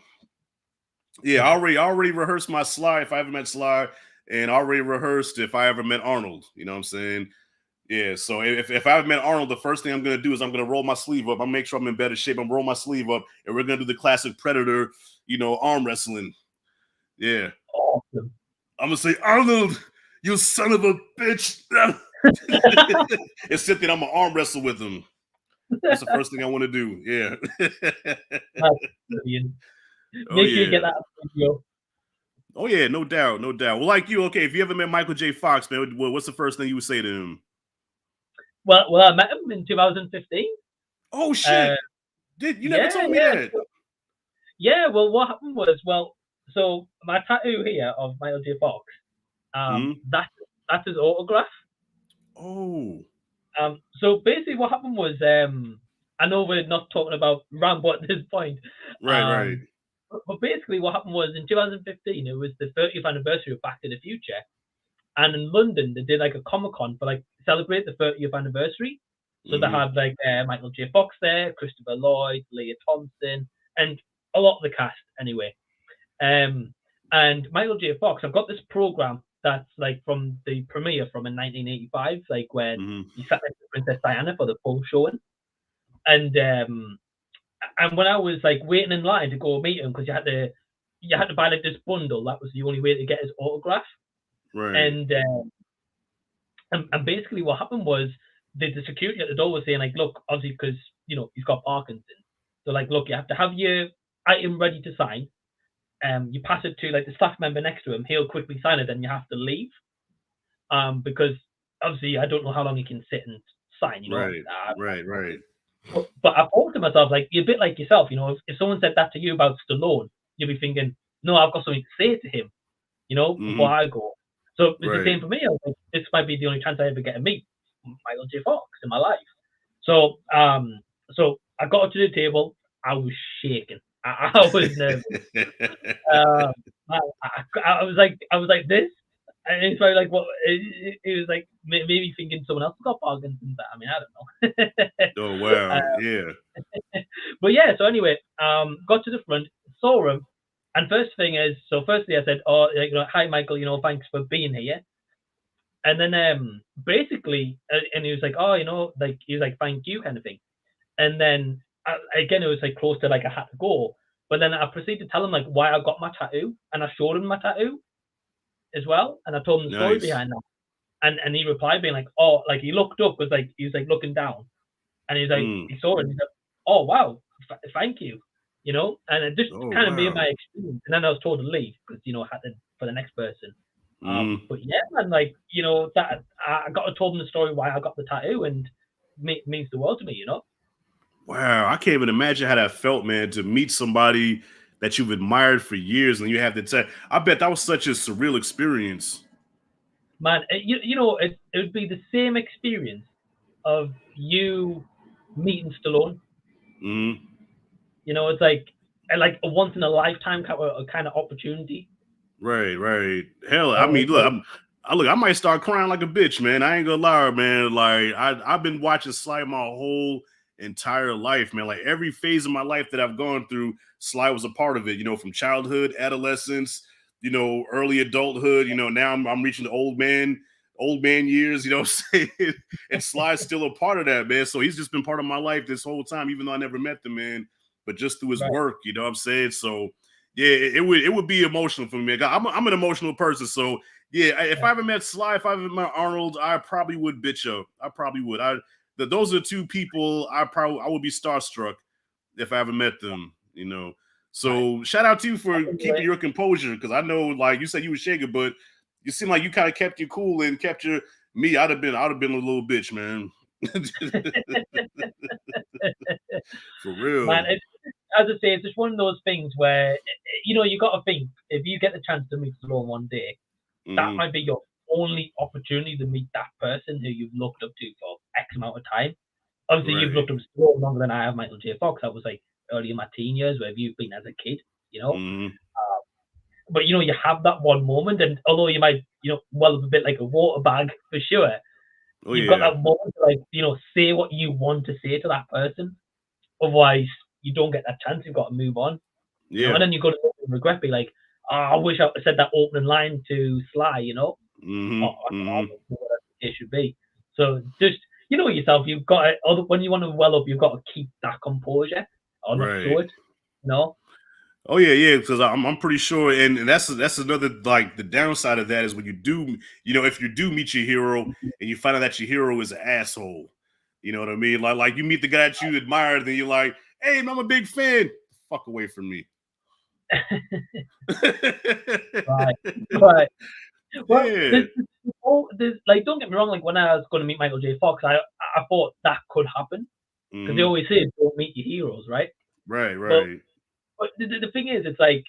Yeah, I already rehearsed my Sly if I ever met Sly, and I already rehearsed if I ever met Arnold. You know what I'm saying? Yeah, so if I ever met Arnold, the first thing I'm going to do is I'm going to roll my sleeve up. I'm going to make sure I'm in better shape. I'm going to roll my sleeve up, and we're going to do the classic Predator, you know, arm wrestling. Yeah. Awesome. I'm going to say, Arnold, you son of a bitch. And sit there, I'm going to arm wrestle with him. That's the first thing I want to do. Yeah. That's brilliant. Make sure you get that video. Oh, yeah, no doubt. Well, like you, okay, if you ever met Michael J. Fox, man, what's the first thing you would say to him? Well, I met him in 2015. Oh, shit. You never told me that. Yeah, well, what happened was, so my tattoo here of Michael J. Fox, Mhm. that's his autograph. Oh. So basically, what happened was, I know we're not talking about Rambo at this point, Right, right. um, but basically, what happened was in 2015, it was the 30th anniversary of Back to the Future, and in London they did like a Comic Con for like celebrate the 30th anniversary. So they Mhm. had like Michael J. Fox there, Christopher Lloyd, Leah Thompson, and a lot of the cast anyway. Um, and Michael J. Fox, I've got this program that's like from the premiere from in 1985, like when Mhm. he sat next to Princess Diana for the full showing. And when I was like waiting in line to go meet him because you had to buy like this bundle. That was the only way to get his autograph. Right. And and basically what happened was the security at the door was saying like, look, obviously because he's got Parkinson's. So like, look, you have to have your item ready to sign. You pass it to like the staff member next to him. He'll quickly sign it, and you have to leave. Because obviously I don't know how long he can sit and sign. Right. I Right. don't know. Right. But I thought to myself, like, you're a bit like yourself, if someone said that to you about Stallone, you'd be thinking, no, I've got something to say to him, before Mhm. I go. So it's the Right. same for me. I was like, this might be the only chance I ever get to meet Michael J. Fox in my life. So I got up to the table. I was shaking. I was nervous. Um, I was like this, and it's probably like what it was like. Maybe thinking someone else got Parkinson's. I mean, I don't know. Oh wow. Yeah. But yeah. So anyway, got to the front, saw him, and firstly I said, "Oh, hi Michael. Thanks for being here." And then basically, and he was like, "Oh, like he was like, thank you," kind of thing. And then again, it was like close to like I had to go. But then I proceeded to tell him like why I got my tattoo, and I showed him my tattoo as well, and I told him the story Nice. behind that. And he replied being like, "Oh," like he looked up, was like he was like looking down, and he's like Mm. he saw it, and he's like, "Oh wow, thank you," and it just Oh kind of made wow. my experience. And then I was told to leave because I had to for the next person. Mhm. But yeah, man, like that I got to told him the story why I got the tattoo, and means the world to me. Wow. I can't even imagine how that felt, man, to meet somebody that you've admired for years and you have to tell. I bet that was such a surreal experience. Man, it would be the same experience of you meeting Stallone. Mhm. It's like a once in a lifetime kind of opportunity. Right, right. Hell, I mean, It's look, like I might start crying like a bitch, man. I ain't gonna lie, man. Like I've been watching Sly my whole entire life, man. Like every phase of my life that I've gone through, Sly was a part of it. From childhood, adolescence, early adulthood. Now I'm reaching the old man years. You know what I'm saying? And Sly's still a part of that, man. So he's just been part of my life this whole time, even though I never met the man, but just through his right, work. You know what I'm saying? So yeah, it would be emotional for me. I'm an emotional person, so yeah. If yeah, I ever met Sly, if I ever met Arnold, I probably would bitch up. I probably would. Those are the two people I would be starstruck if I ever met them. right. So shout out to you I for can do keeping it. your composure because I know, like you said, you were shaking, but you seem like you kind of kept you cool and kept your me. I'd have been a little bitch, man. For Man, real. as I say, it's just one of those things where you got to think if you get the chance to meet Stallone one day, that Hmm. might be your only opportunity to meet that person who you've looked up to for X amount of time. Obviously, you've Right. looked up to Stallone longer than I have Michael J. Fox. That was like early in my teen years, where you've been as a kid, you know. Hmm. But you have that one moment, and although you might, well up a bit like a water bag for sure, Oh you've got yeah. that moment to like, say what you want to say to that person. Otherwise, you don't get that chance. You've got to move on, Yeah. and then you go to regret, be like, oh, I wish I said that opening line to Sly, or Hmm. Hmm. whatever it should be. So just yourself, you've got to, when you want to well up, you've got to keep that composure or not show Right. it. You know, Oh yeah, yeah. Because I'm pretty sure, and that's another, like, the downside of that is when you do, if you do meet your hero and you find out that your hero is an asshole. You know what I mean? Like you meet the guy that you admire, then you're like, hey, man, I'm a big fan. Fuck away from me. right, right. Well, Yeah. there's like, don't get me wrong. Like when I was going to meet Michael J. Fox, I thought that could happen because they Hmm. always say don't meet your heroes, right? Right. But Right. but the thing is, it's like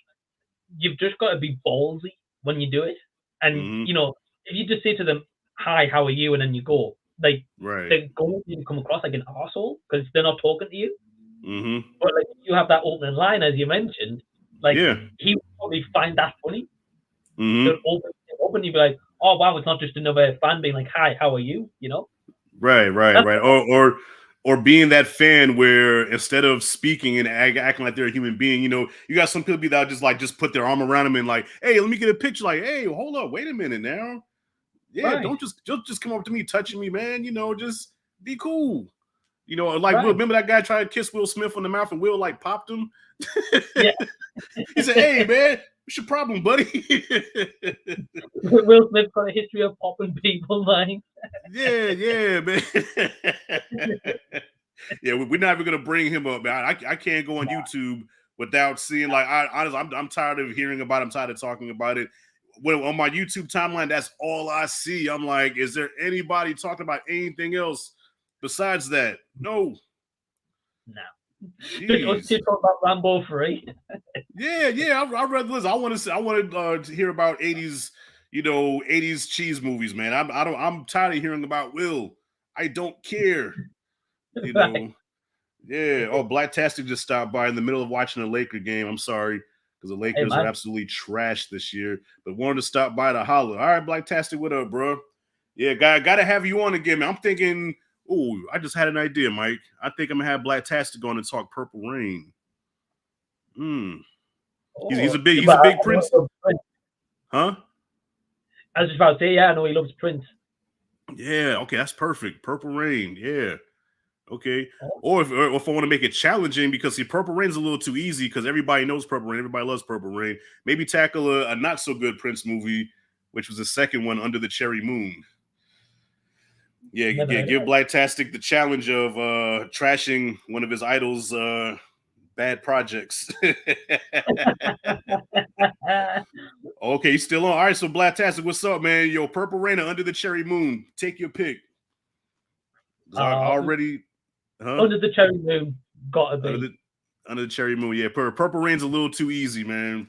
you've just got to be ballsy when you do it. And Mm-hmm. if you just say to them, "Hi, how are you?" and then you go, like Right. they're going to come across like an arsehole because they're not talking to you. Mm-hmm. But like if you have that opening line as you mentioned, like Yeah. he would probably find that funny. Mm-hmm. He'll open it up and you'd be like, "Oh wow, it's not just another fan being like, hi, how are you?" Right. Right. That's Right. Or being that fan where instead of speaking and acting like they're a human being, you got some people that just put their arm around them and like, hey, let me get a picture. Like, hey, hold up, wait a minute now. Yeah, right, don't just come up to me touching me, man. Just be cool. Like right, remember that guy tried to kiss Will Smith on the mouth and Will like popped him. yeah. He said, "Hey, man, what's your problem, buddy?" Will Smith got a history of popping people, like. Yeah, man. Yeah, we're not even gonna bring him up, man. I can't go on YouTube without seeing like honestly, I'm tired of hearing about it. I'm tired of talking about it. When on my YouTube timeline, that's all I see. I'm like, is there anybody talking about anything else besides that? No. No. Just us Jeez. two talking about Rambo 3. Yeah. I read this. I want to hear about 80s, 80s cheese movies, man. I'm tired of hearing about Will. I don't care, you Right. know. Yeah. Oh, Blacktastic just stopped by in the middle of watching a Laker game. I'm sorry because the Hey Lakers are man. absolutely trash this year, but wanted to stop by to holler. All right, Blacktastic, what up, bro? Yeah, gotta have you on again, man. I'm thinking. Oh, I just had an idea, Mike. I think I'm gonna have Blacktastic on and talk Purple Rain. Hmm. He's Oh, a big yeah, he's but a big I know Prince, he loves Prince. huh? I was just about to say, yeah, I know he loves Prince. Yeah, okay, that's perfect. Purple Rain, yeah, okay. Oh, Or if I want to make it challenging, because see, Purple Rain's a little too easy because everybody knows Purple Rain, everybody loves Purple Rain. Maybe tackle a not so good Prince movie, which was the second one, Under the Cherry Moon. Yeah, never heard give Blacktastic the challenge of trashing one of his idols' bad projects. of Okay, he's still on. All right, so Blacktastic, what's up, man? Yo, Purple Rain or Under the Cherry Moon? Take your pick. Because I uh, already, huh? Under the Cherry Moon, gotta Under be. the Under the Cherry Moon. Yeah, Purple Rain's a little too easy, man.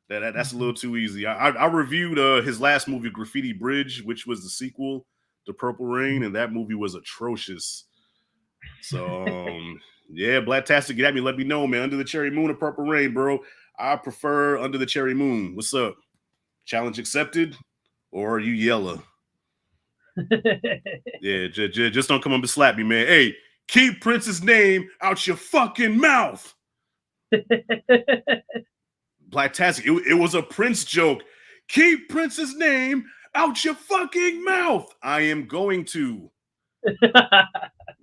That's a little too easy. I reviewed his last movie, Graffiti Bridge, which was the sequel to Purple Rain, and that movie was atrocious. So yeah, Blacktastic, get at me. Let me know, man. Under the Cherry Moon or Purple Rain, bro. I prefer Under the Cherry Moon. What's up? Challenge accepted, or are you yellow? Yeah, just don't come up and slap me, man. Hey, keep Prince's name out your fucking mouth. Blacktastic, it was a Prince joke. Keep Prince's name out your fucking mouth. I am going to.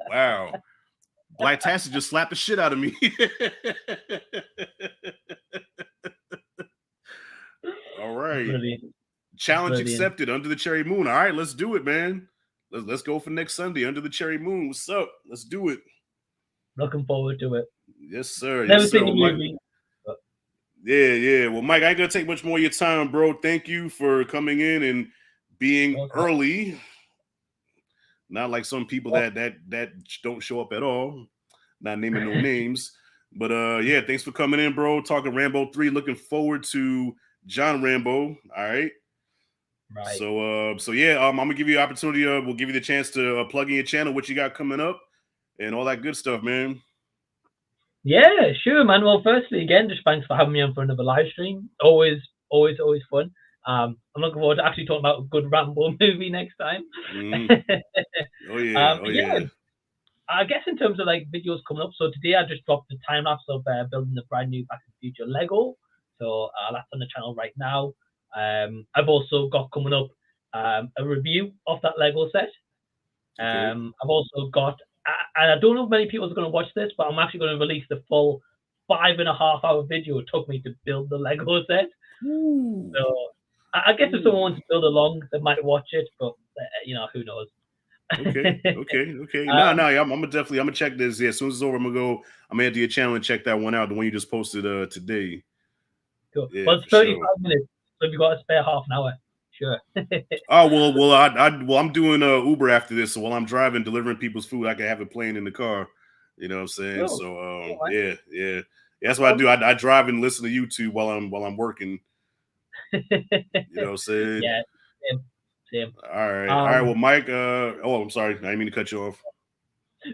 Wow. Blacktastic just slapped the shit out of me. All right. Brilliant. Challenge Brilliant. accepted. Under the Cherry Moon. All right, let's do it, man. Let's go for next Sunday. Under the Cherry Moon. What's up? Let's do it. Looking forward to it. Yes, sir. Never Yes, sir. seen the Well, Mike. movie. But Yeah. Well, Mike, I ain't gonna take much more of your time, bro. Thank you for coming in and being okay. early. Not like some people Oh, that don't show up at all. Not naming no names. But yeah, thanks for coming in, bro. Talking Rambo 3. Looking forward to John Rambo. All right. right. So yeah, I'm gonna give you the opportunity. We'll give you the chance to plug in your channel, what you got coming up, and all that good stuff, man. Yeah, sure, man. Well, firstly, again, just thanks for having me on for another live stream. Always fun. I'm looking forward to actually talking about a good Rambo movie next time. Mm. Oh But yeah, yeah. I guess in terms of like videos coming up, so today I just dropped the time lapse of building the brand new Back to the Future Lego. So that's on the channel right now. I've also got coming up a review of that Lego set. Okay. I've also got, and I don't know if many people are going to watch this, but I'm actually going to release the full 5.5 hour video it took me to build the Lego set. Ooh. So I guess if someone Ooh. wants to build along, they might watch it, but who knows? Okay. um, I'm gonna check this. Yeah, as soon as it's over, I'm gonna head to your channel and check that one out. The one you just posted today. cool. Yeah, Well, it's for 35 sure. minutes, so if you've got to spare half an hour, sure. Oh I'm doing Uber after this, so while I'm driving, delivering people's food, I can have it playing in the car. You know what I'm saying? Cool. So Cool, man. yeah. That's what I do. I drive and listen to YouTube while I'm working. You know what I'm saying? Yeah, same. All right. Well, Mike. I'm sorry. I didn't mean to cut you off.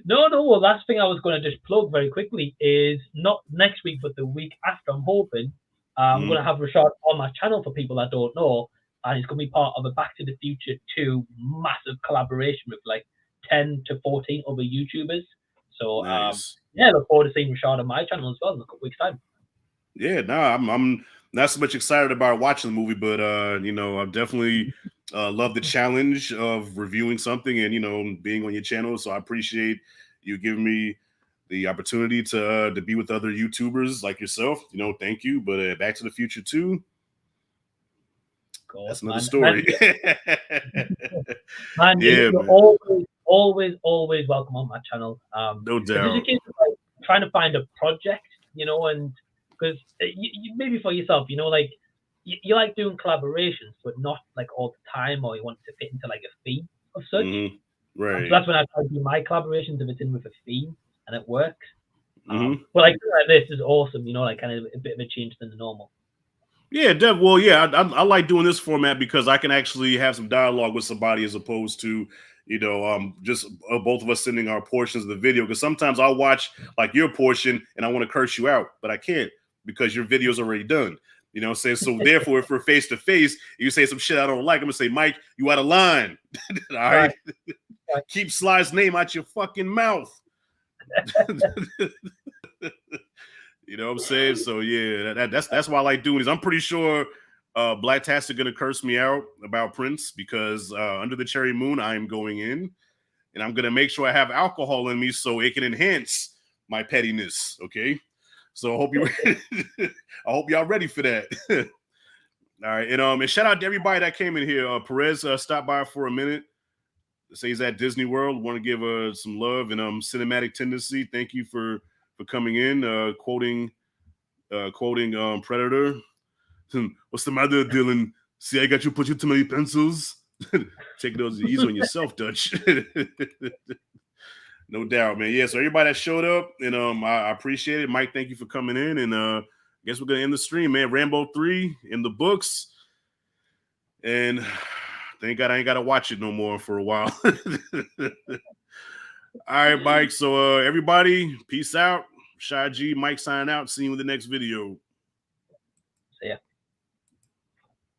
No. Well, last thing I was going to just plug very quickly is not next week, but the week after. I'm hoping I'm going to have Rashad on my channel for people that don't know, and he's going to be part of a Back to the Future 2 massive collaboration with like 10 to 14 other YouTubers. So Nice. yeah, look forward to seeing Rashad on my channel as well in a couple weeks' time. Yeah, no, I'm not so much excited about watching the movie, but I definitely love the challenge of reviewing something and being on your channel. So I appreciate you giving me the opportunity to be with other YouTubers like yourself. Thank you. But Back to the Future 2, that's another story. Man, Yeah, you're always welcome on my channel. No It's just doubt. a case of like trying to find a project, and because you maybe for yourself, like you like doing collaborations, but not like all the time, or you want it to fit into like a theme of such. Right. So that's when I try to do my collaborations if it's in with a theme and it works. Mm-hmm. But like this is awesome, like kind of a bit of a change than the normal. Yeah, well, yeah, I like doing this format because I can actually have some dialogue with somebody as opposed to, just both of us sending our portions of the video. Because sometimes I'll watch like your portion and I want to curse you out, but I can't because your video's already done. You know what I'm saying? So therefore, if we're face to face, you say some shit I don't like, I'm gonna say, Mike, you out of line. All right. Keep Sly's name out your fucking mouth. You know what I'm saying? So yeah, that's why I like doing this. I'm pretty sure Blacktastic gonna curse me out about Prince because Under the Cherry Moon, I am going in and I'm gonna make sure I have alcohol in me so it can enhance my pettiness. Okay. So I hope y'all ready for that. All right. And shout out to everybody that came in here. Perez stopped by for a minute. Say he's at Disney World. Want to give some love and Cinematic Tendency. Thank you for coming in, quoting Predator. What's the matter, Dylan? See, I got you put you too many pencils. Take those easy on yourself, Dutch. No doubt, man. Yeah, so everybody that showed up, and I appreciate it. Mike, thank you for coming in. And I guess we're gonna end the stream, man. Rambo 3 in the books. And thank God I ain't gotta watch it no more for a while. All right, Mike. So everybody, peace out. Shy G, Mike signing out. See you in the next video.